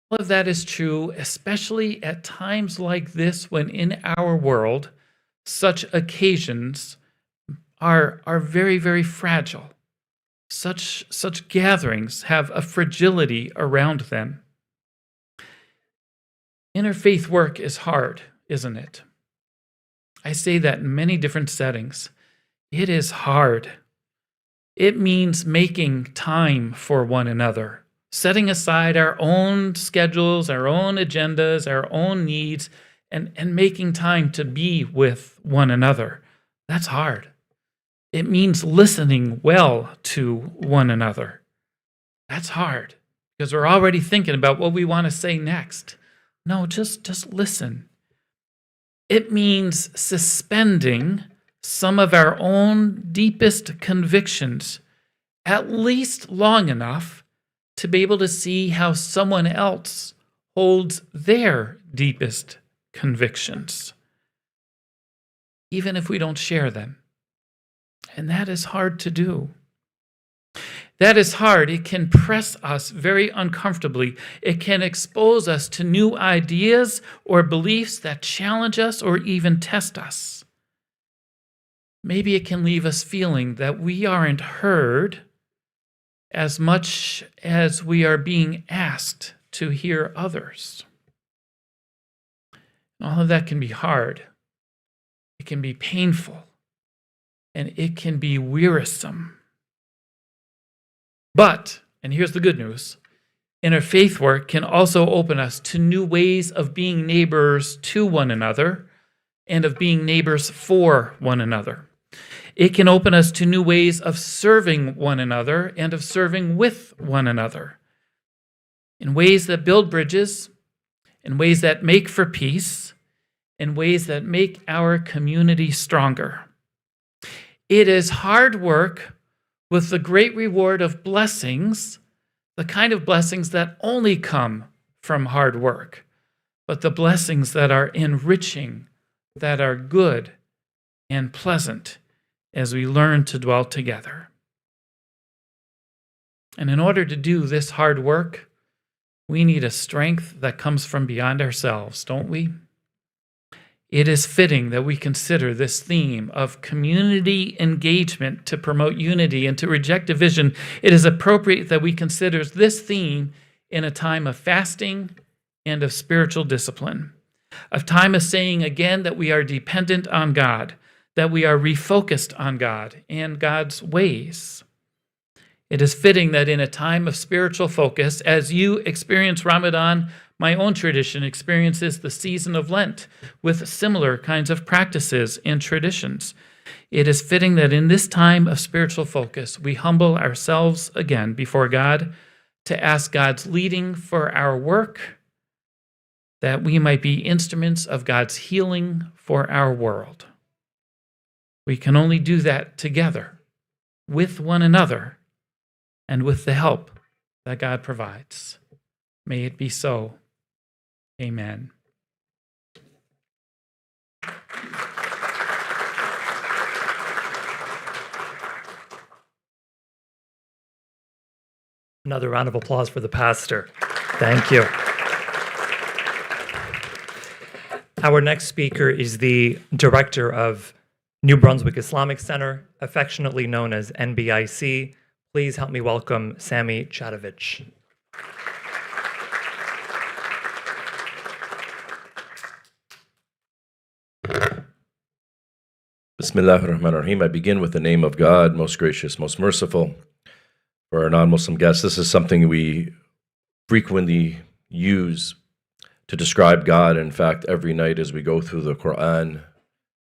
All of that is true, especially at times like this when in our world, such occasions are very, very fragile. Such gatherings have a fragility around them. Interfaith work is hard, isn't it? I say that in many different settings. It is hard. It means making time for one another, setting aside our own schedules, our own agendas, our own needs, and making time to be with one another. That's hard. It means listening well to one another. That's hard because we're already thinking about what we want to say next. No, just listen. It means suspending some of our own deepest convictions, at least long enough to be able to see how someone else holds their deepest convictions, even if we don't share them. And that is hard to do. That is hard. It can press us very uncomfortably. It can expose us to new ideas or beliefs that challenge us or even test us. Maybe it can leave us feeling that we aren't heard as much as we are being asked to hear others. All of that can be hard. It can be painful. And it can be wearisome. But, and here's the good news, interfaith work can also open us to new ways of being neighbors to one another and of being neighbors for one another. It can open us to new ways of serving one another and of serving with one another in ways that build bridges, in ways that make for peace, in ways that make our community stronger. It is hard work with the great reward of blessings, the kind of blessings that only come from hard work, but the blessings that are enriching, that are good and pleasant as we learn to dwell together. And in order to do this hard work, we need a strength that comes from beyond ourselves, don't we? It is fitting that we consider this theme of community engagement to promote unity and to reject division. It is appropriate that we consider this theme in a time of fasting and of spiritual discipline, a time of saying again that we are dependent on God, that we are refocused on God and God's ways. It is fitting that in a time of spiritual focus, as you experience Ramadan, my own tradition experiences the season of Lent with similar kinds of practices and traditions. It is fitting that in this time of spiritual focus, we humble ourselves again before God to ask God's leading for our work, that we might be instruments of God's healing for our world. We can only do that together, with one another, and with the help that God provides. May it be so. Amen. Another round of applause for the pastor. Thank you. Our next speaker is the director of New Brunswick Islamic Center, affectionately known as NBIC. Please help me welcome Sammy Chadovich. Bismillahirrahmanirrahim. I begin with the name of God, most gracious, most merciful. For our non-Muslim guests, this is something we frequently use to describe God. In fact, every night as we go through the Quran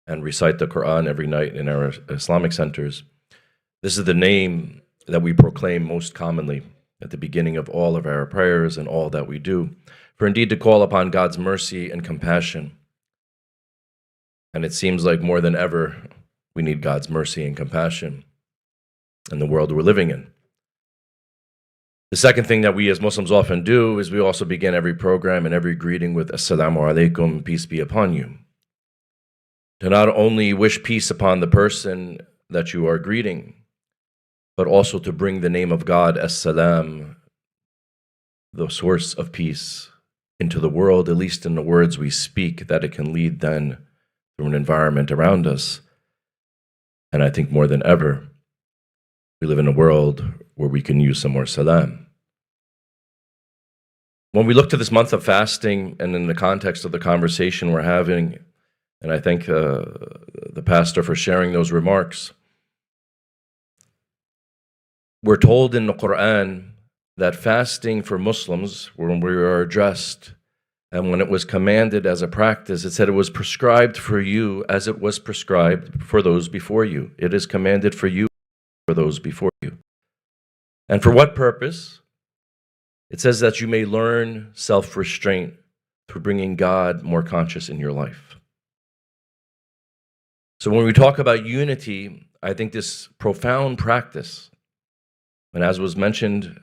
and recite the Quran every night in our Islamic centers, this is the name that we proclaim most commonly at the beginning of all of our prayers and all that we do. For indeed to call upon God's mercy and compassion. And it seems like more than ever, we need God's mercy and compassion in the world we're living in. The second thing that we as Muslims often do is we also begin every program and every greeting with Assalamu alaikum, peace be upon you. To not only wish peace upon the person that you are greeting, but also to bring the name of God, As-Salam, the source of peace, into the world, at least in the words we speak, that it can lead then through an environment around us. And I think more than ever, we live in a world where we can use some more salam. When we look to this month of fasting, and in the context of the conversation we're having, and I thank the pastor for sharing those remarks, we're told in the Quran that fasting for Muslims, when we are addressed, and when it was commanded as a practice, it said it was prescribed for you as it was prescribed for those before you. It is commanded for you, for those before you. And for what purpose? It says that you may learn self-restraint through bringing God more conscious in your life. So when we talk about unity, I think this profound practice, and as was mentioned,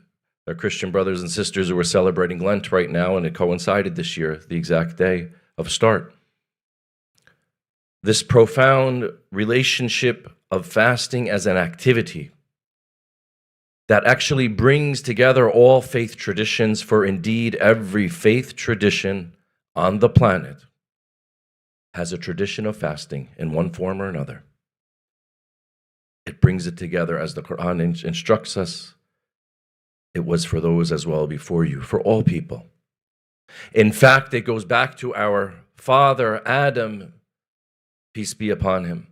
our Christian brothers and sisters who are celebrating Lent right now, and it coincided this year, the exact day of start. This profound relationship of fasting as an activity that actually brings together all faith traditions, for indeed every faith tradition on the planet has a tradition of fasting in one form or another. It brings it together as the Quran instructs us. It was for those as well before you, for all people. In fact, it goes back to our father Adam, peace be upon him,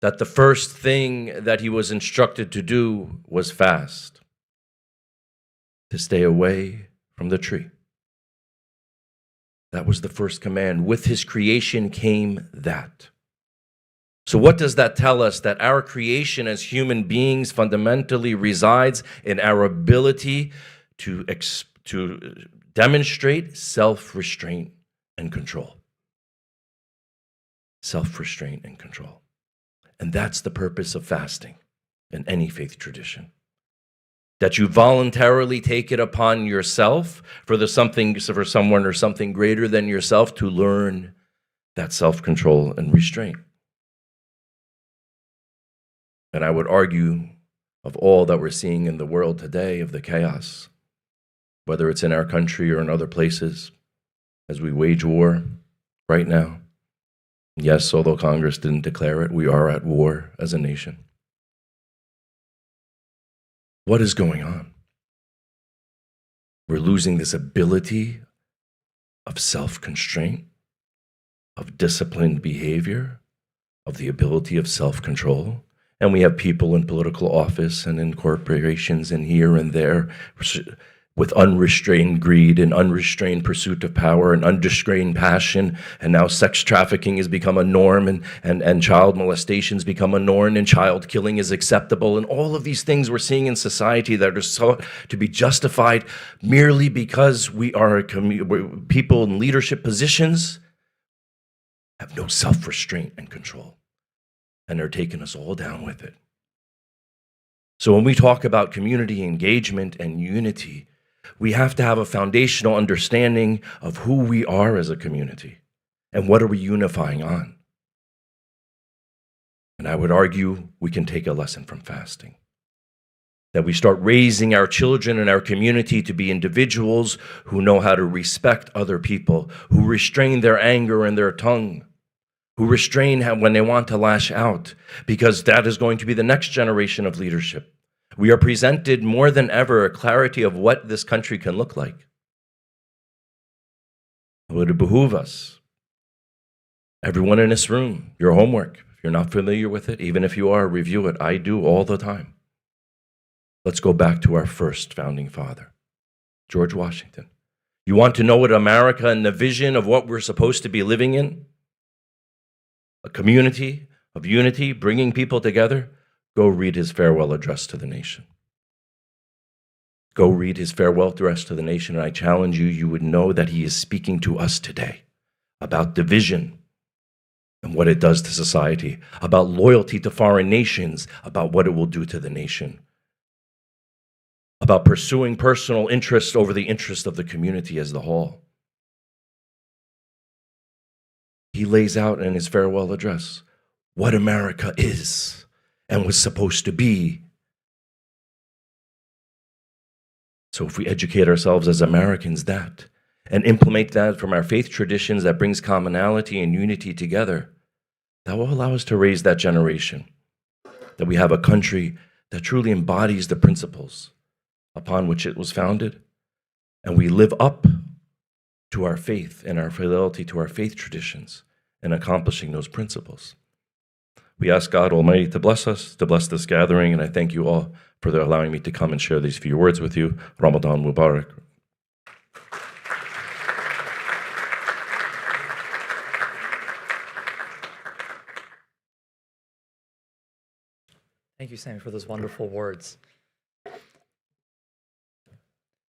that the first thing that he was instructed to do was fast, to stay away from the tree. That was the first command. With his creation came that. So what does that tell us? That our creation as human beings fundamentally resides in our ability to demonstrate self-restraint and control. Self-restraint and control. And that's the purpose of fasting in any faith tradition. That you voluntarily take it upon yourself for someone or something greater than yourself to learn that self-control and restraint. And I would argue, of all that we're seeing in the world today, of the chaos, whether it's in our country or in other places, as we wage war right now. Yes, although Congress didn't declare it, we are at war as a nation. What is going on? We're losing this ability of self-constraint, of disciplined behavior, of the ability of self-control. And we have people in political office and in corporations and here and there with unrestrained greed and unrestrained pursuit of power and unrestrained passion. And now sex trafficking has become a norm, and child molestations become a norm, and child killing is acceptable. And all of these things we're seeing in society that are sought to be justified merely because we are people in leadership positions have no self-restraint and control. And they're taking us all down with it. So when we talk about community engagement and unity, we have to have a foundational understanding of who we are as a community and what are we unifying on. And I would argue we can take a lesson from fasting. That we start raising our children and our community to be individuals who know how to respect other people, who restrain their anger and their tongue, who restrain when they want to lash out, because that is going to be the next generation of leadership. We are presented more than ever a clarity of what this country can look like. It would behoove us, everyone in this room, your homework, if you're not familiar with it, even if you are, review it. I do all the time. Let's go back to our first founding father, George Washington. You want to know what America and the vision of what we're supposed to be living in? A community of unity, bringing people together. Go read his farewell address to the nation. Go read his farewell address to the nation, and I challenge you, you would know that he is speaking to us today about division and what it does to society, about loyalty to foreign nations, about what it will do to the nation, about pursuing personal interest over the interest of the community as the whole. He lays out in his farewell address what America is and was supposed to be. So if we educate ourselves as Americans that, and implement that from our faith traditions that brings commonality and unity together, that will allow us to raise that generation, that we have a country that truly embodies the principles upon which it was founded, and we live up to our faith and our fidelity to our faith traditions in accomplishing those principles. We ask God Almighty to bless us, to bless this gathering, and I thank you all for allowing me to come and share these few words with you. Ramadan Mubarak. Thank you, Sammy, for those wonderful words.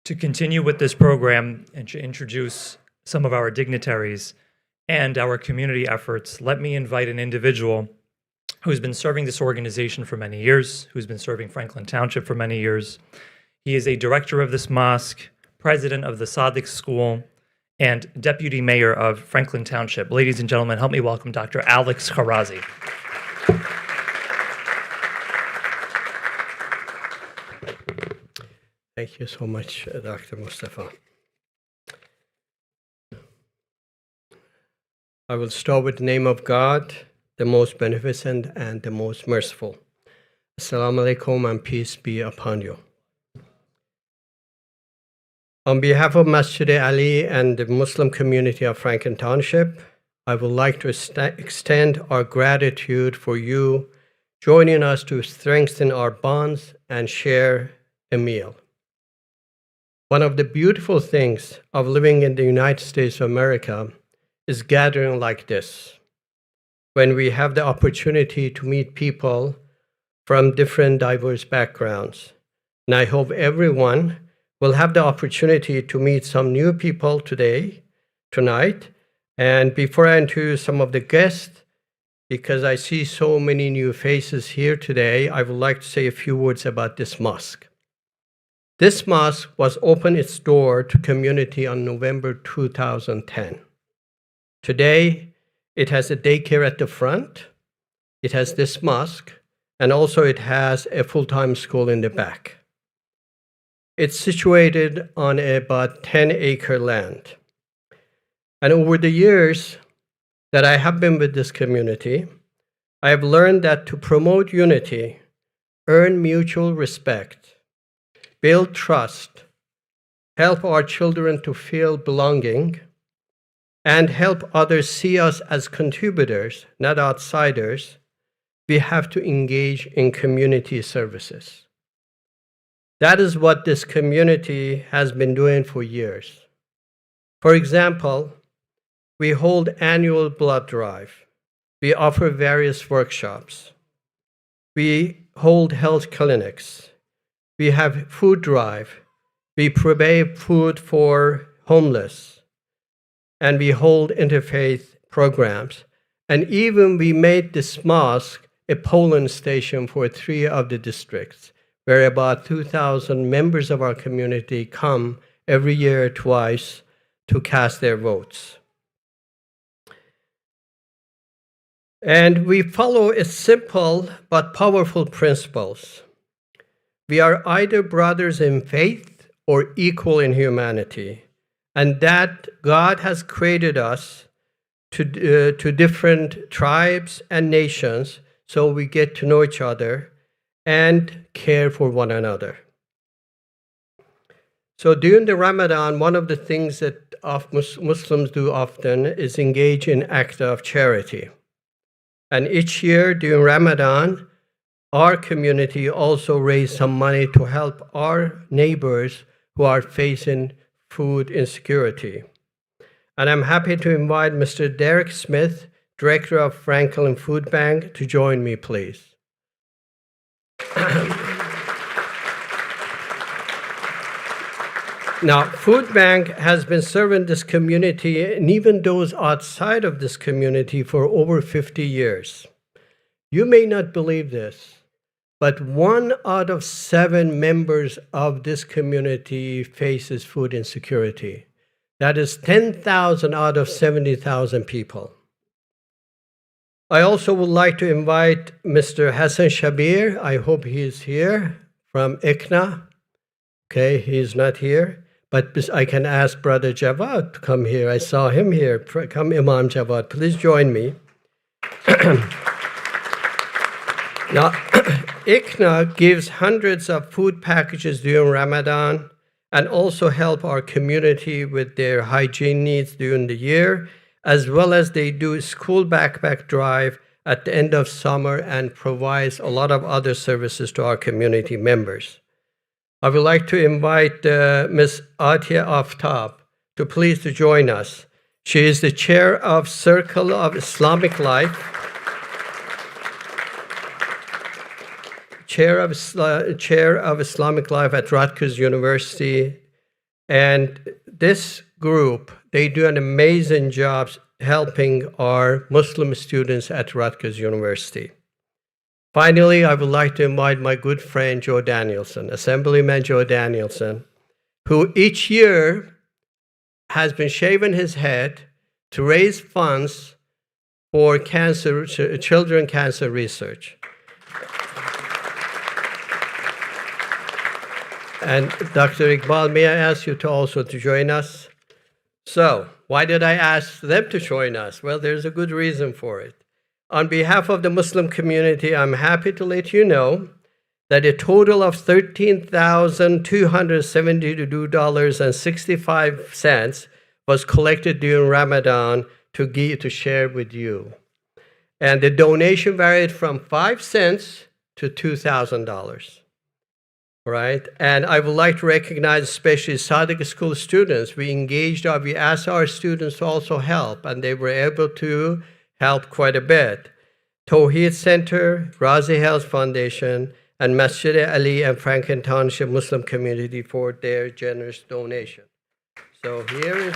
To continue with this program and to introduce some of our dignitaries and our community efforts, let me invite an individual who's been serving this organization for many years, who's been serving Franklin Township for many years. He is a director of this mosque, president of the Sadiq School, and deputy mayor of Franklin Township. Ladies and gentlemen, help me welcome Dr. Alex Kharazi. Thank you so much, Dr. Mustafa. I will start with the name of God, the most beneficent and the most merciful. Assalamu alaikum and peace be upon you. On behalf of Masjid-e-Ali and the Muslim community of Franklin Township, I would like to extend our gratitude for you joining us to strengthen our bonds and share a meal. One of the beautiful things of living in the United States of America is gathering like this, when we have the opportunity to meet people from different diverse backgrounds. And I hope everyone will have the opportunity to meet some new people tonight. And before I introduce some of the guests, because I see so many new faces here today, I would like to say a few words about this mosque. This mosque was opened its door to community on November 2010. Today, it has a daycare at the front, it has this mosque, and also it has a full-time school in the back. It's situated on about 10-acre land. And over the years that I have been with this community, I have learned that to promote unity, earn mutual respect, build trust, help our children to feel belonging, and help others see us as contributors, not outsiders, we have to engage in community services. That is what this community has been doing for years. For example, we hold annual blood drive. We offer various workshops. We hold health clinics. We have food drive. We provide food for homeless. And we hold interfaith programs. And even we made this mosque a polling station for 3 of the districts, where about 2,000 members of our community come every year twice to cast their votes. And we follow a simple but powerful principles. We are either brothers in faith or equal in humanity, and that God has created us to different tribes and nations so we get to know each other and care for one another. So during the Ramadan, one of the things that Muslims do often is engage in acts of charity. And each year during Ramadan, our community also raise some money to help our neighbors who are facing food insecurity. And I'm happy to invite Mr. Derek Smith, Director of Franklin Food Bank, to join me, please. Now, Food Bank has been serving this community and even those outside of this community for over 50 years. You may not believe this, but 1 out of 7 members of this community faces food insecurity. That is 10,000 out of 70,000 people. I also would like to invite Mr. Hassan Shabir. I hope he is here from ICNA. Okay, he is not here. But I can ask Brother Javad to come here. I saw him here. Come, Imam Javad, please join me. Now, ICNA gives hundreds of food packages during Ramadan and also help our community with their hygiene needs during the year, as well as they do school backpack drive at the end of summer and provides a lot of other services to our community members. I would like to invite Ms. Atia Aftab to please to join us. She is the chair of Circle of Islamic Life, chair of Islamic Life at Rutgers University. And this group, they do an amazing job helping our Muslim students at Rutgers University. Finally, I would like to invite my good friend Joe Danielson, Assemblyman Joe Danielson, who each year has been shaving his head to raise funds for children cancer research. And Dr. Iqbal, may I ask you to also to join us? So, why did I ask them to join us? Well, there's a good reason for it. On behalf of the Muslim community, I'm happy to let you know that a total of $13,272.65 was collected during Ramadan to share with you. And the donation varied from 5 cents to $2,000. Right? And I would like to recognize especially Sadiq School students. We asked our students to also help, and they were able to help quite a bit. Tawheed Center, Razi Health Foundation, and Masjid-e-Ali and Franklin Township Muslim community for their generous donation. So here is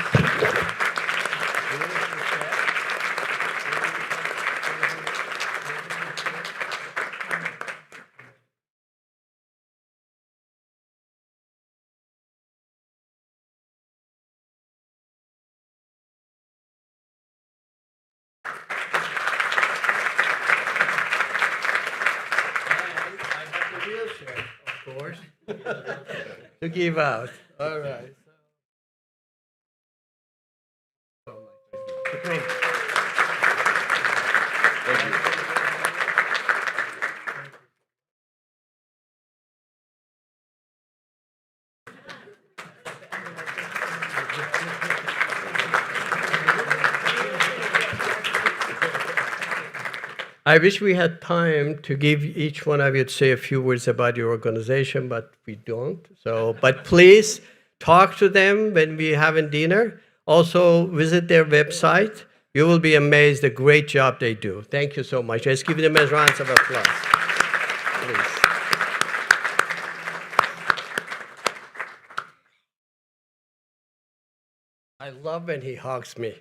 to give out. All right. I wish we had time to give each one of you to say a few words about your organization, but we don't. So, but please talk to them when we having dinner. Also, visit their website. You will be amazed the great job they do. Thank you so much. Let's give them a round of applause. Please. I love when he hugs me.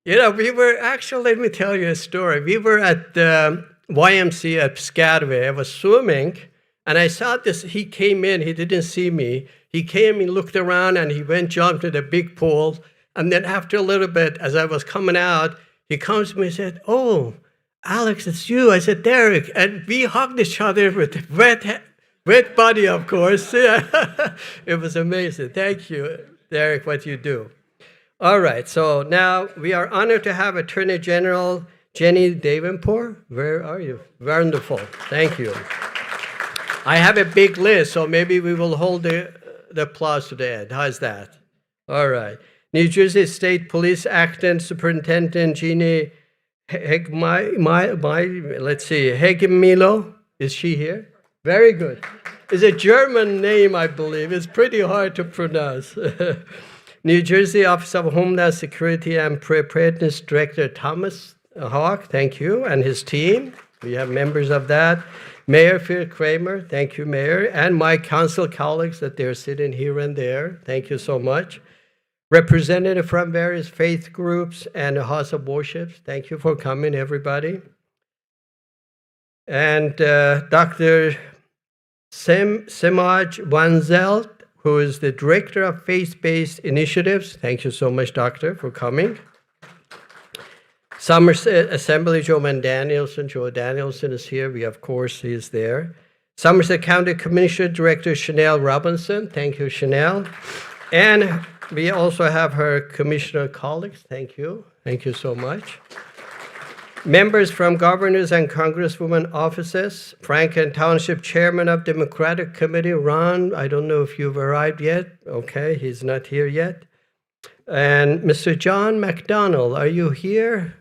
You know, we were actually, let me tell you a story. We were at the YMCA at Piscataway. I was swimming, and I saw this. He came in. He didn't see me. He came, he looked around, and he went, jumped to the big pool. And then after a little bit, as I was coming out, he comes to me and said, "Oh, Alex, it's you." I said, "Derek." And we hugged each other with wet body, of course. It was amazing. Thank you, Derek, what you do. All right, so now we are honored to have Attorney General Jenny Davenport. Where are you? Wonderful, thank you. I have a big list, so maybe we will hold the applause to the end. How's that? All right. New Jersey State Police Acting Superintendent Jeannie Hegemilo. Is she here? Very good. It's a German name, I believe. It's pretty hard to pronounce. New Jersey Office of Homeland Security and Preparedness Director Thomas Hawk, thank you, and his team. We have members of that. Mayor Phil Kramer, thank you, Mayor, and my council colleagues that they're sitting here and there. Thank you so much. Representative from various faith groups and the House of Worship, thank you for coming, everybody. And Dr. Semaj Wanzelt, who is the Director of Faith-Based Initiatives. Thank you so much, Doctor, for coming. Somerset Assembly, Joe Danielson. Joe Danielson is here. Of course, he is there. Somerset County Commissioner Director Chanel Robinson. Thank you, Chanel. And we also have her commissioner colleagues. Thank you. Thank you so much. Members from governors and congresswoman offices. Franklin Township Chairman of Democratic Committee, Ron. I don't know if you've arrived yet. Okay, he's not here yet. And Mr. John McDonald, are you here?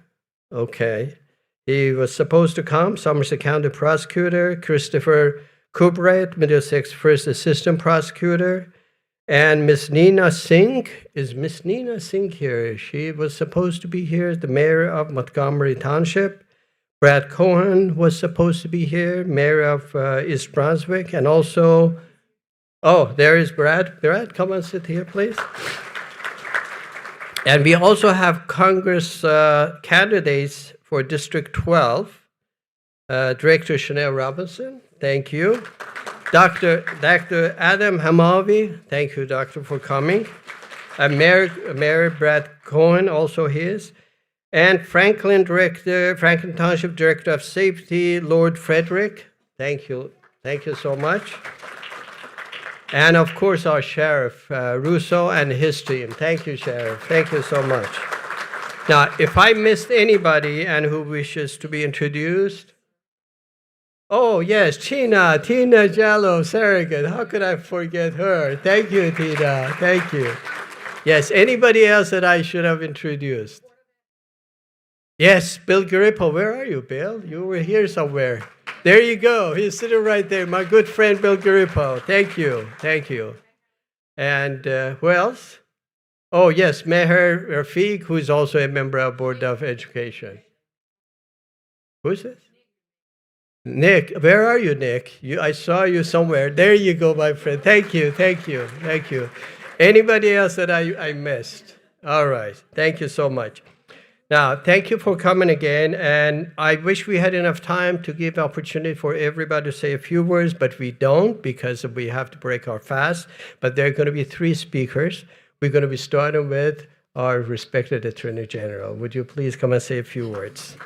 Okay. He was supposed to come. Somerset County Prosecutor. Christopher Kubret, Middlesex First Assistant Prosecutor. And Miss Nina Singh. Is Miss Nina Singh here? She was supposed to be here, the mayor of Montgomery Township. Brad Cohen was supposed to be here, mayor of East Brunswick. And also, oh, there is Brad. Brad, come and sit here, please. And we also have Congress candidates for District 12. Director Chanel Robinson, thank you. Dr. Adam Hamavi, thank you, Doctor, for coming. Mayor Brad Cohen, also his. And Franklin Township Director of Safety, Lord Frederick, thank you. Thank you so much. And of course, our Sheriff, Russo, and his team. Thank you, Sheriff. Thank you so much. Now, if I missed anybody and who wishes to be introduced, oh, yes, Tina Jallo, Saragin. How could I forget her? Thank you, Tina. Thank you. Yes, anybody else that I should have introduced? Yes, Bill Garippo. Where are you, Bill? You were here somewhere. There you go. He's sitting right there. My good friend, Bill Garippo. Thank you. Thank you. And who else? Oh, yes, Meher Rafiq, who is also a member of Board of Education. Who's this? Nick. Where are you, Nick? I saw you somewhere. There you go, my friend. Thank you. Thank you. Thank you. Anybody else that I missed? All right. Thank you so much. Now, thank you for coming again, and I wish we had enough time to give opportunity for everybody to say a few words, but we don't because we have to break our fast. But there are going to be 3 speakers. We're going to be starting with our respected Attorney General. Would you please come and say a few words?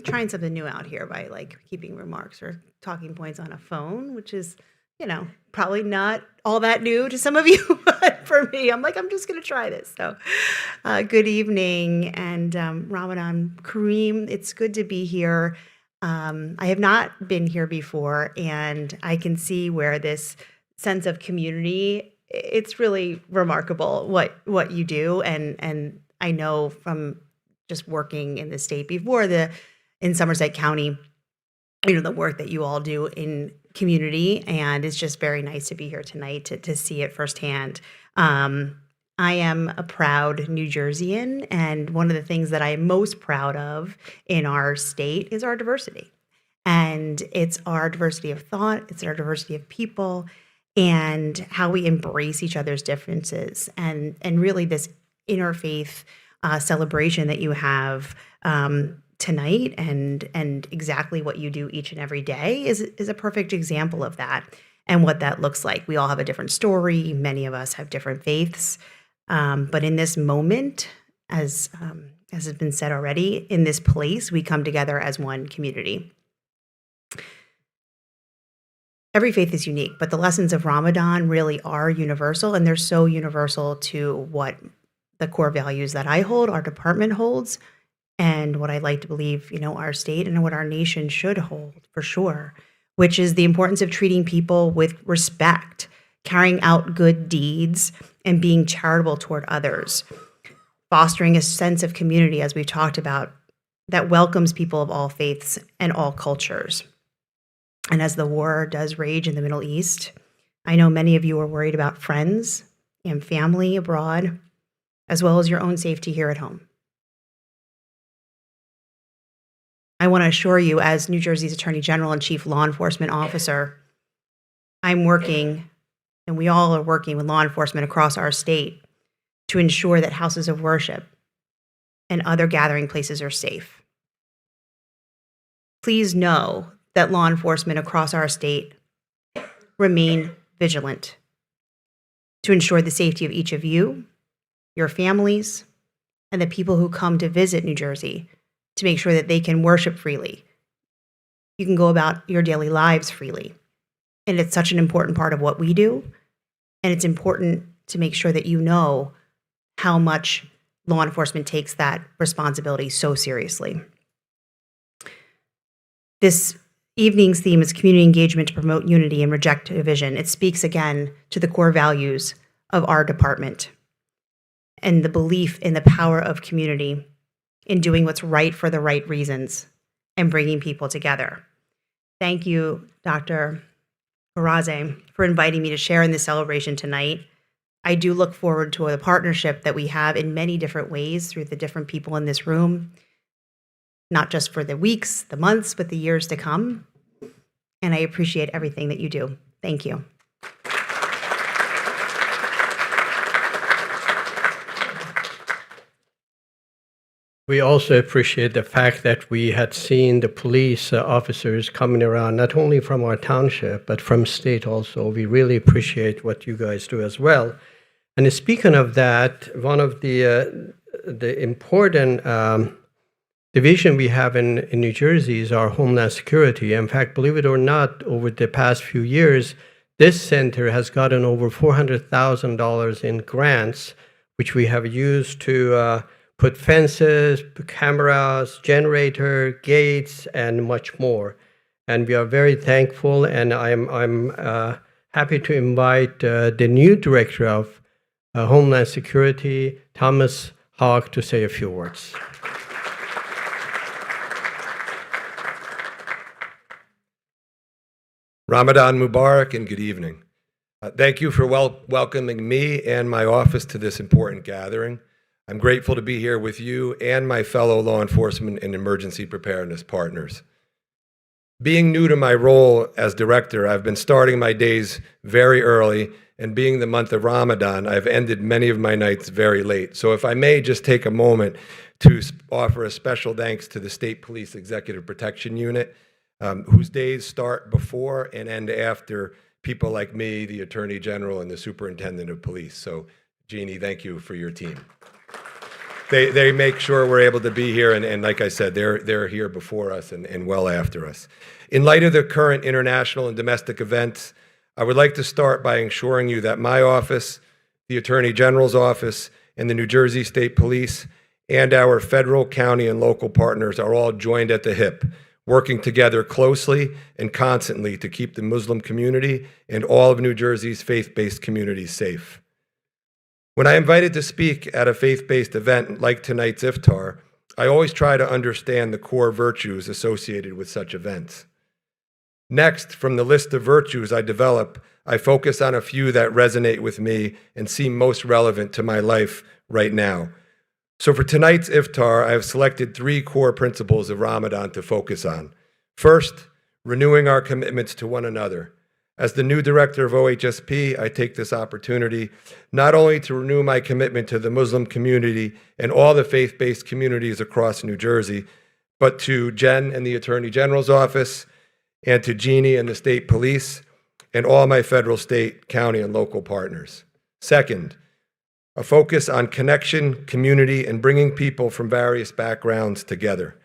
Trying something new out here by keeping remarks or talking points on a phone, which is, probably not all that new to some of you, but for me, I'm just going to try this. So good evening and Ramadan Kareem. It's good to be here. I have not been here before, and I can see where this sense of community, it's really remarkable what you do. And I know from just working in the state before in Somerset County, the work that you all do in community, and it's just very nice to be here tonight to see it firsthand. I am a proud New Jerseyan, and one of the things that I am most proud of in our state is our diversity. And it's our diversity of thought, it's our diversity of people, and how we embrace each other's differences. And really this interfaith celebration that you have tonight and exactly what you do each and every day is a perfect example of that and what that looks like. We all have a different story. Many of us have different faiths. But in this moment, as has been said already, in this place, we come together as one community. Every faith is unique, but the lessons of Ramadan really are universal, and they're so universal to what the core values that I hold, our department holds, and what I like to believe, our state and what our nation should hold for sure, which is the importance of treating people with respect, carrying out good deeds, and being charitable toward others, fostering a sense of community, as we've talked about, that welcomes people of all faiths and all cultures. And as the war does rage in the Middle East, I know many of you are worried about friends and family abroad, as well as your own safety here at home. I want to assure you, as New Jersey's Attorney General and Chief Law Enforcement Officer, I'm working, and we all are working with law enforcement across our state to ensure that houses of worship and other gathering places are safe. Please know that law enforcement across our state remain vigilant to ensure the safety of each of you, your families, and the people who come to visit New Jersey to make sure that they can worship freely. You can go about your daily lives freely. And it's such an important part of what we do. And it's important to make sure that you know how much law enforcement takes that responsibility so seriously. This evening's theme is community engagement to promote unity and reject division. It speaks again to the core values of our department and the belief in the power of community in doing what's right for the right reasons and bringing people together. Thank you, Dr. Garaze, for inviting me to share in this celebration tonight. I do look forward to the partnership that we have in many different ways through the different people in this room, not just for the weeks, the months, but the years to come. And I appreciate everything that you do. Thank you. We also appreciate the fact that we had seen the police officers coming around, not only from our township, but from state also. We really appreciate what you guys do as well. And speaking of that, one of the important division we have in New Jersey is our Homeland Security. In fact, believe it or not, over the past few years, this center has gotten over $400,000 in grants, which we have used to put fences, cameras, generator, gates, and much more. And we are very thankful, and I'm happy to invite the new director of Homeland Security, Thomas Hawk, to say a few words. Ramadan Mubarak and good evening. Thank you for welcoming me and my office to this important gathering. I'm grateful to be here with you and my fellow law enforcement and emergency preparedness partners. Being new to my role as director, I've been starting my days very early, and being the month of Ramadan, I've ended many of my nights very late. So if I may just take a moment to offer a special thanks to the State Police Executive Protection Unit, whose days start before and end after people like me, the Attorney General, and the Superintendent of Police. So, Jeannie, thank you for your team. They make sure we're able to be here, and like I said, they're here before us and well after us. In light of the current international and domestic events, I would like to start by assuring you that my office, the Attorney General's office, and the New Jersey State Police, and our federal, county, and local partners are all joined at the hip, working together closely and constantly to keep the Muslim community and all of New Jersey's faith-based communities safe. When I'm invited to speak at a faith-based event like tonight's Iftar, I always try to understand the core virtues associated with such events. Next, from the list of virtues I develop, I focus on a few that resonate with me and seem most relevant to my life right now. So for tonight's Iftar, I have selected 3 core principles of Ramadan to focus on. First, renewing our commitments to one another. As the new director of OHSP, I take this opportunity not only to renew my commitment to the Muslim community and all the faith-based communities across New Jersey, but to Jen and the Attorney General's office, and to Jeannie and the State Police, and all my federal, state, county, and local partners. Second, a focus on connection, community, and bringing people from various backgrounds together.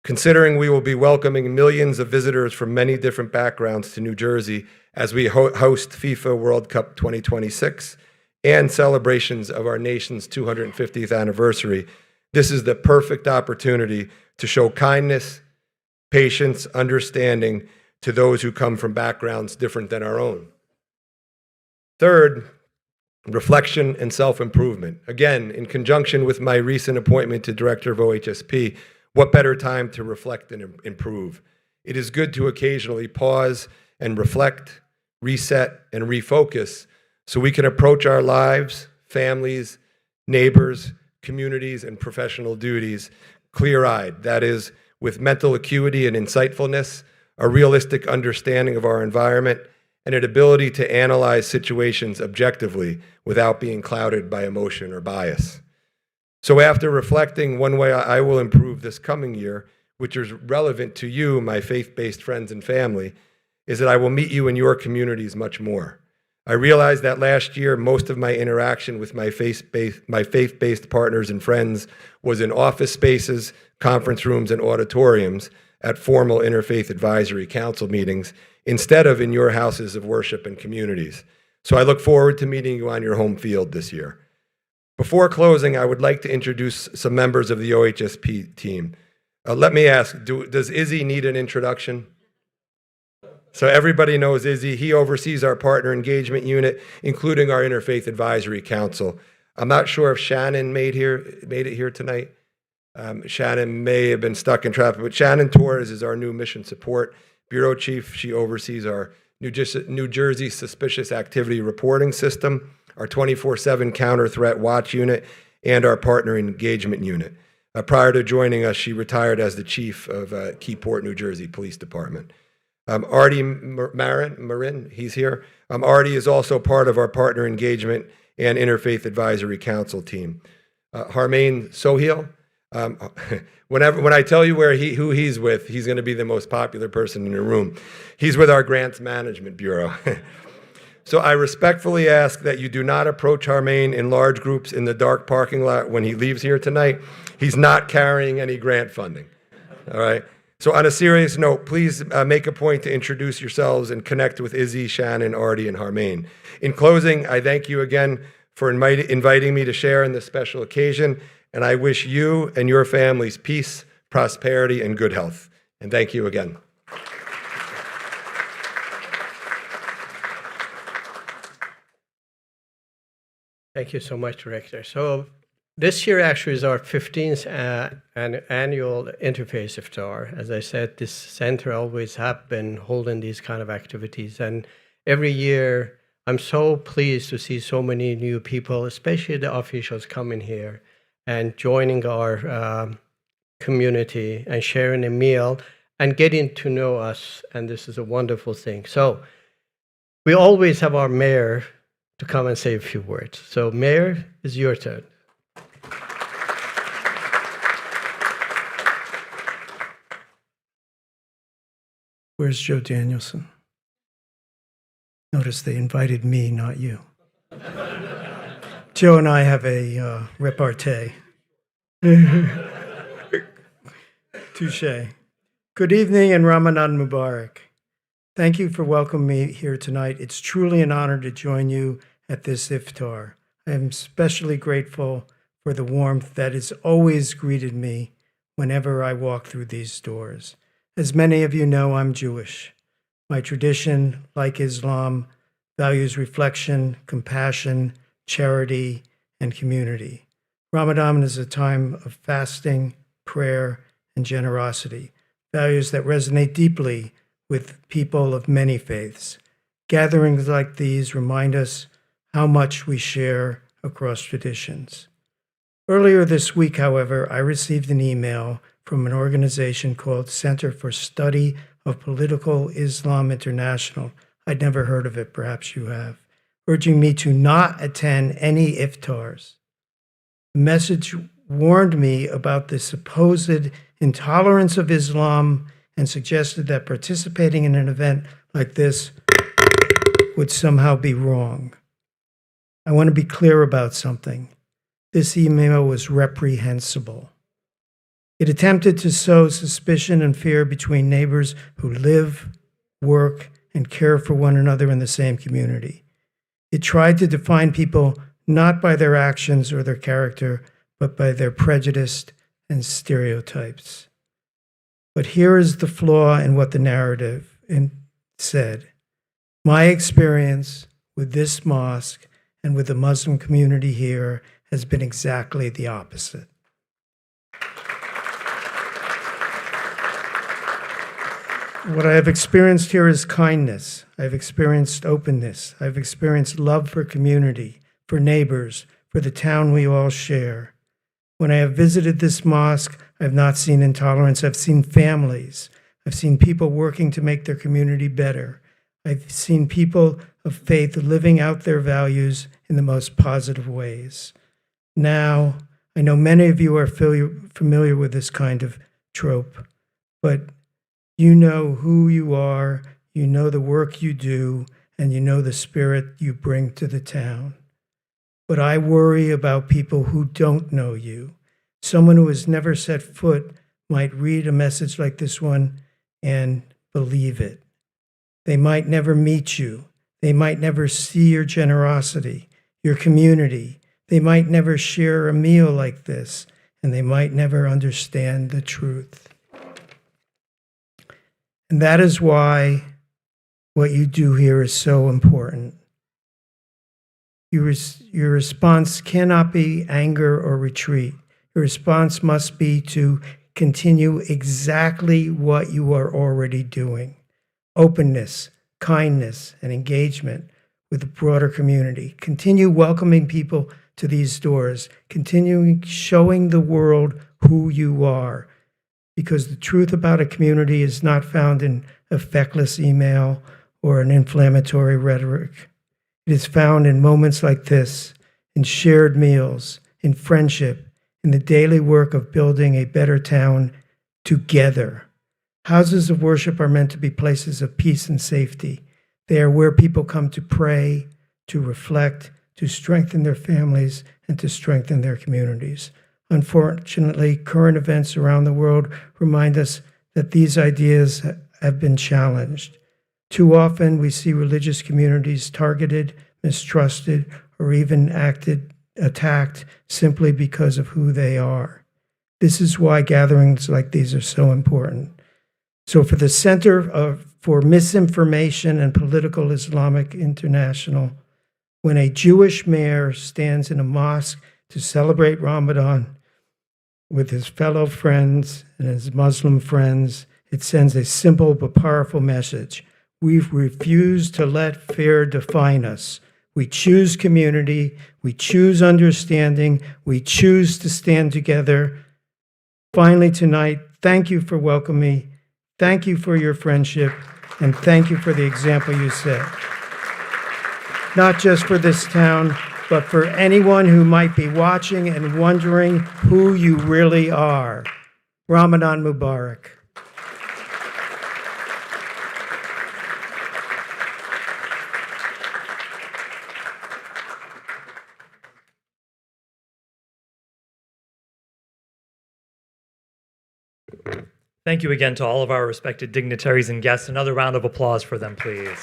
Considering we will be welcoming millions of visitors from many different backgrounds to New Jersey as we host FIFA World Cup 2026 and celebrations of our nation's 250th anniversary, this is the perfect opportunity to show kindness, patience, understanding to those who come from backgrounds different than our own. Third, reflection and self-improvement. Again, in conjunction with my recent appointment to Director of OHSP, what better time to reflect and improve? It is good to occasionally pause and reflect, reset, and refocus so we can approach our lives, families, neighbors, communities, and professional duties clear-eyed. That is, with mental acuity and insightfulness, a realistic understanding of our environment, and an ability to analyze situations objectively without being clouded by emotion or bias. So after reflecting, one way I will improve this coming year, which is relevant to you, my faith-based friends and family, is that I will meet you in your communities much more. I realized that last year, most of my interaction with my faith-based partners and friends was in office spaces, conference rooms, and auditoriums at formal Interfaith Advisory Council meetings instead of in your houses of worship and communities. So I look forward to meeting you on your home field this year. Before closing, I would like to introduce some members of the OHSP team. Let me ask, does Izzy need an introduction? So everybody knows Izzy. He oversees our partner engagement unit, including our Interfaith Advisory Council. I'm not sure if Shannon made it here tonight. Shannon may have been stuck in traffic, but Shannon Torres is our new Mission Support Bureau Chief. She oversees our New Jersey Suspicious Activity Reporting System, our 24/7 Counter Threat Watch Unit, and our Partner Engagement Unit. Prior to joining us, she retired as the Chief of Keyport, New Jersey Police Department. Artie Marin, he's here. Artie is also part of our Partner Engagement and Interfaith Advisory Council team. Harmain Sohail, when I tell you who he's with, he's going to be the most popular person in the room. He's with our Grants Management Bureau. So I respectfully ask that you do not approach Harmain in large groups in the dark parking lot when he leaves here tonight. He's not carrying any grant funding. All right? So on a serious note, please make a point to introduce yourselves and connect with Izzy, Shannon, Artie, and Harmain. In closing, I thank you again for inviting me to share in this special occasion, and I wish you and your families peace, prosperity, and good health. And thank you again. Thank you so much, Director. So this year actually is our 15th annual Interfaith Iftar. As I said, this center always have been holding these kind of activities. And every year, I'm so pleased to see so many new people, especially the officials coming here and joining our community and sharing a meal and getting to know us. And this is a wonderful thing. So we always have our mayor to come and say a few words. So Mayor, it's your turn. Where's Joe Danielson? Notice they invited me, not you. Joe and I have a repartee. Touche. Good evening and Ramadan Mubarak. Thank you for welcoming me here tonight. It's truly an honor to join you at this iftar. I am especially grateful for the warmth that has always greeted me whenever I walk through these doors. As many of you know, I'm Jewish. My tradition, like Islam, values reflection, compassion, charity, and community. Ramadan is a time of fasting, prayer, and generosity, values that resonate deeply with people of many faiths. Gatherings like these remind us how much we share across traditions. Earlier this week, however, I received an email from an organization called Center for Study of Political Islam International. I'd never heard of it, perhaps you have, urging me to not attend any iftars. The message warned me about the supposed intolerance of Islam and suggested that participating in an event like this would somehow be wrong. I want to be clear about something. This email was reprehensible. It attempted to sow suspicion and fear between neighbors who live, work, and care for one another in the same community. It tried to define people not by their actions or their character, but by their prejudice and stereotypes. But here is the flaw in what the narrative said. My experience with this mosque and with the Muslim community here has been exactly the opposite. What I have experienced here is kindness. I've experienced openness. I've experienced love for community, for neighbors, for the town we all share. When I have visited this mosque, I've not seen intolerance. I've seen families. I've seen people working to make their community better. I've seen people of faith living out their values in the most positive ways. Now, I know many of you are familiar with this kind of trope, but you know who you are, you know the work you do, and you know the spirit you bring to the town. But I worry about people who don't know you. Someone who has never set foot might read a message like this one and believe it. They might never meet you. They might never see your generosity, your community. They might never share a meal like this, and they might never understand the truth. And that is why what you do here is so important. Your response cannot be anger or retreat. Your response must be to continue exactly what you are already doing. Openness, kindness, and engagement with the broader community. Continue welcoming people to these doors. Continue showing the world who you are. Because the truth about a community is not found in a feckless email or an inflammatory rhetoric. It is found in moments like this, in shared meals, in friendship, in the daily work of building a better town together. Houses of worship are meant to be places of peace and safety. They are where people come to pray, to reflect, to strengthen their families, and to strengthen their communities. Unfortunately, current events around the world remind us that these ideas have been challenged. Too often, we see religious communities targeted, mistrusted, or even attacked simply because of who they are. This is why gatherings like these are so important. So for the Center for Misinformation and Political Islamic International, when a Jewish mayor stands in a mosque to celebrate Ramadan with his fellow friends and his Muslim friends, it sends a simple but powerful message. We've refused to let fear define us. We choose community, we choose understanding, we choose to stand together. Finally tonight, thank you for welcoming me, thank you for your friendship, and thank you for the example you set. Not just for this town, but for anyone who might be watching and wondering who you really are. Ramadan Mubarak. Thank you again to all of our respected dignitaries and guests. Another round of applause for them, please.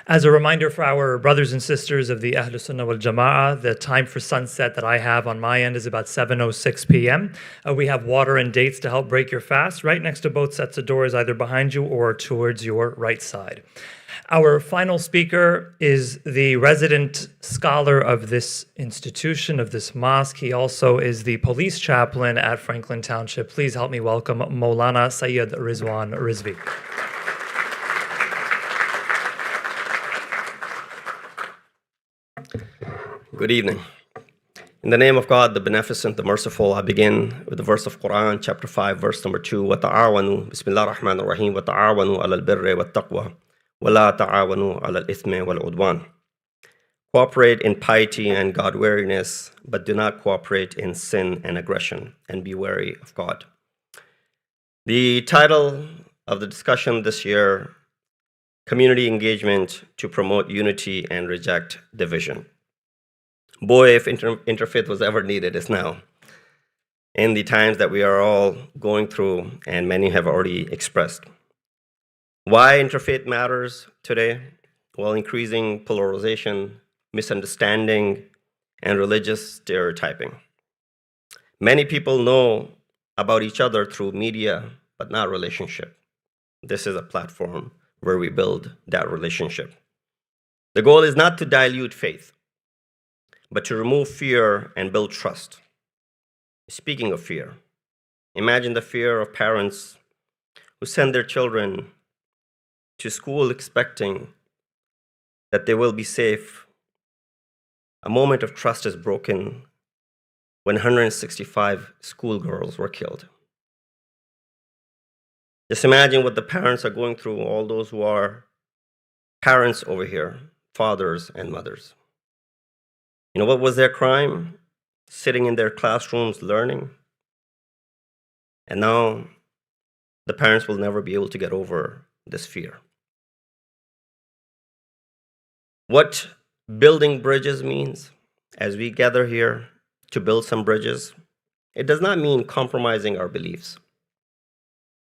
As a reminder for our brothers and sisters of the Ahl Sunnah wal Jama'ah, the time for sunset that I have on my end is about 7:06 p.m. We have water and dates to help break your fast right next to both sets of doors, either behind you or towards your right side. Our final speaker is the resident scholar of this institution, of this mosque. He also is the police chaplain at Franklin Township. Please help me welcome Maulana Sayyid Rizwan Rizvi. Good evening. In the name of God, the Beneficent, the Merciful, I begin with the verse of Quran, chapter 5, verse number 2. وَتَعَاوَنُوا بِسْمِ اللَّهِ الرَّحْمَنِ الرَّحِيمِ وَتَعَاوَنُوا عَلَى الْبِرِّ وَالتَّقْوَى وَلَا تَعَاوَنُوا عَلَى الْإِثْمِ وَالْعُدْوَانِ. Cooperate in piety and God-wariness, but do not cooperate in sin and aggression, and be wary of God. The title of the discussion this year, Community Engagement to Promote Unity and Reject Division. Boy, if interfaith was ever needed, it's now. In the times that we are all going through, and many have already expressed. Why interfaith matters today? Well, increasing polarization, misunderstanding, and religious stereotyping. Many people know about each other through media, but not relationship. This is a platform where we build that relationship. The goal is not to dilute faith, but to remove fear and build trust. Speaking of fear, imagine the fear of parents who send their children to school expecting that they will be safe. A moment of trust is broken when 165 schoolgirls were killed. Just imagine what the parents are going through, all those who are parents over here, fathers and mothers. You know what was their crime? Sitting in their classrooms learning. And now the parents will never be able to get over this fear. What building bridges means, as we gather here to build some bridges, it does not mean compromising our beliefs.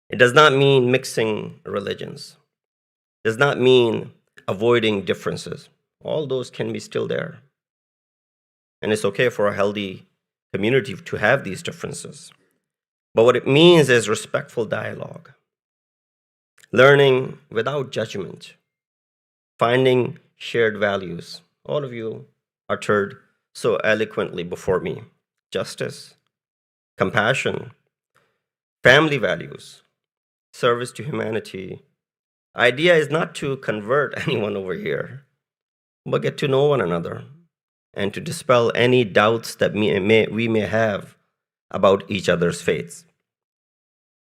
It does not mean mixing religions. It does not mean avoiding differences. All those can be still there. And it's okay for a healthy community to have these differences. But what it means is respectful dialogue, learning without judgment, finding shared values. All of you uttered so eloquently before me: justice, compassion, family values, service to humanity. Idea is not to convert anyone over here, but get to know one another and to dispel any doubts that we may have about each other's faiths.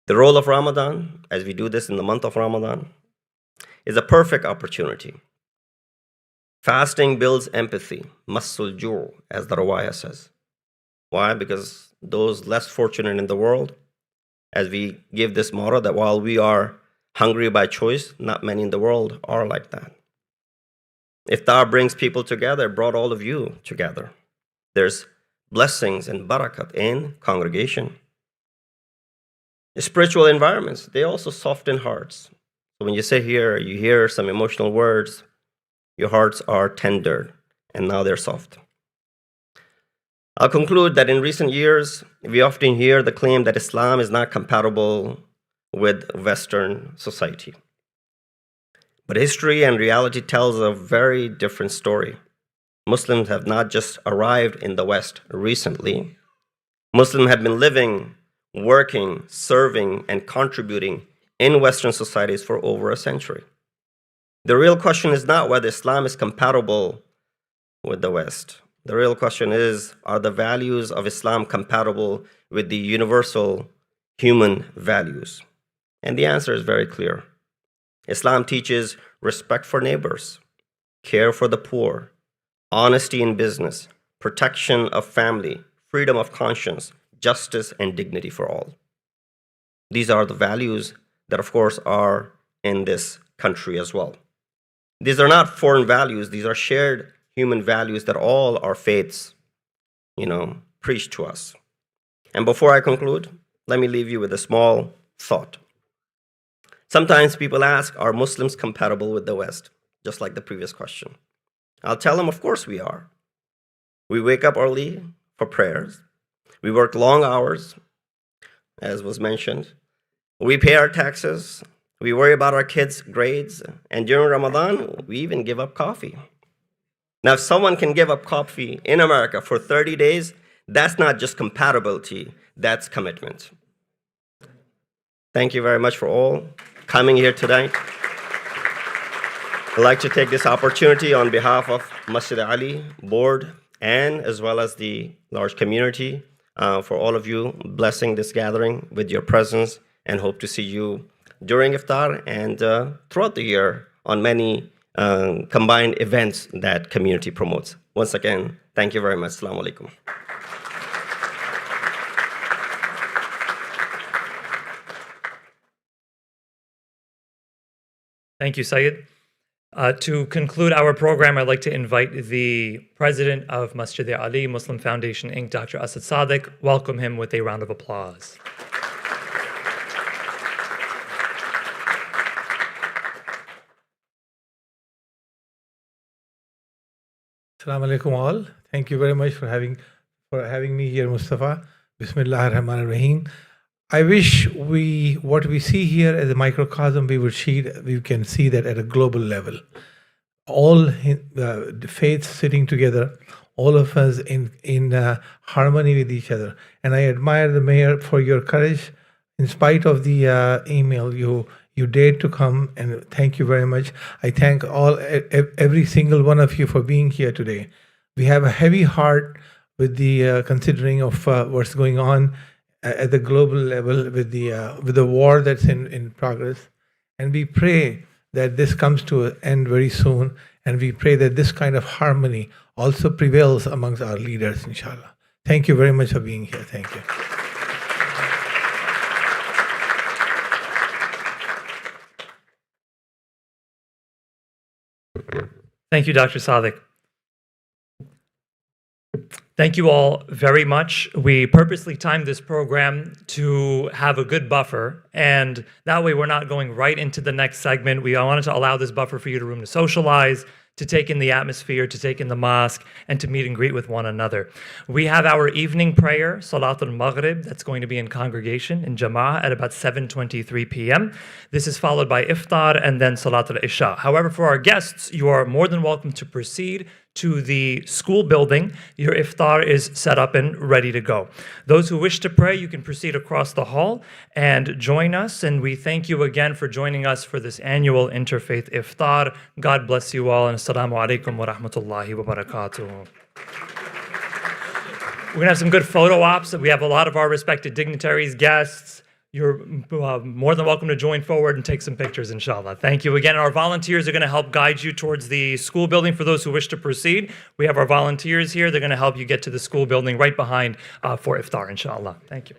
The role of Ramadan, as we do this in the month of Ramadan, is a perfect opportunity. Fasting builds empathy, massul ju', as the Rawaya says. Why? Because those less fortunate in the world, as we give this motto that while we are hungry by choice, not many in the world are like that. Iftar brings people together, brought all of you together. There's blessings and barakat in congregation. Spiritual environments, they also soften hearts. So when you sit here, you hear some emotional words, your hearts are tender, and now they're soft. I'll conclude that in recent years, we often hear the claim that Islam is not compatible with Western society. But history and reality tells a very different story. Muslims have not just arrived in the West recently. Muslims have been living, working, serving, and contributing in Western societies for over a century. The real question is not whether Islam is compatible with the West. The real question is, are the values of Islam compatible with the universal human values? And the answer is very clear. Islam teaches respect for neighbors, care for the poor, honesty in business, protection of family, freedom of conscience, justice, and dignity for all. These are the values that, of course, are in this country as well. These are not foreign values. These are shared human values that all our faiths, preach to us. And before I conclude, let me leave you with a small thought. Sometimes people ask, are Muslims compatible with the West? Just like the previous question. I'll tell them, of course we are. We wake up early for prayers. We work long hours, as was mentioned. We pay our taxes. We worry about our kids' grades. And during Ramadan, we even give up coffee. Now, if someone can give up coffee in America for 30 days, that's not just compatibility, that's commitment. Thank you very much for all coming here tonight. I'd like to take this opportunity on behalf of Masjid-e-Ali board and as well as the large community for all of you blessing this gathering with your presence, and hope to see you during Iftar and throughout the year on many combined events that community promotes. Once again, thank you very much. Assalamu alaikum. Thank you, Syed. To conclude our program, I'd like to invite the president of Masjid-e-Ali Muslim Foundation, Inc., Dr. Asad Sadiq. Welcome him with a round of applause. Assalamu alaikum all. Thank you very much for having me here, Mustafa. Bismillah ar-Rahman ar-Rahim. I wish what we see here as a microcosm, we can see that at a global level. All the faiths sitting together, all of us in harmony with each other. And I admire the mayor for your courage. In spite of the email, you dared to come, and thank you very much. I thank every single one of you for being here today. We have a heavy heart with the considering of what's going on at the global level with the war that's in progress, and we pray that this comes to an end very soon, and we pray that this kind of harmony also prevails amongst our leaders, inshallah. Thank you very much for being here. Thank you. Thank you, Dr. Sadiq. Thank you all very much. We purposely timed this program to have a good buffer, and that way we're not going right into the next segment. We wanted to allow this buffer for you to room to socialize, to take in the atmosphere, to take in the mosque, and to meet and greet with one another. We have our evening prayer, Salat al-Maghrib, that's going to be in congregation, in Jama'ah, at about 7:23 p.m. This is followed by Iftar and then Salat al-Isha. However, for our guests, you are more than welcome to proceed to the school building. Your Iftar is set up and ready to go. Those who wish to pray, you can proceed across the hall and join us. And we thank you again for joining us for this annual Interfaith Iftar. God bless you all, and assalamu alaikum wa rahmatullahi wa barakatuh. We're going to have some good photo ops. We have a lot of our respected dignitaries, guests. You're more than welcome to join forward and take some pictures, inshallah. Thank you again. Our volunteers are going to help guide you towards the school building for those who wish to proceed. We have our volunteers here. They're going to help you get to the school building right behind for Iftar, inshallah. Thank you.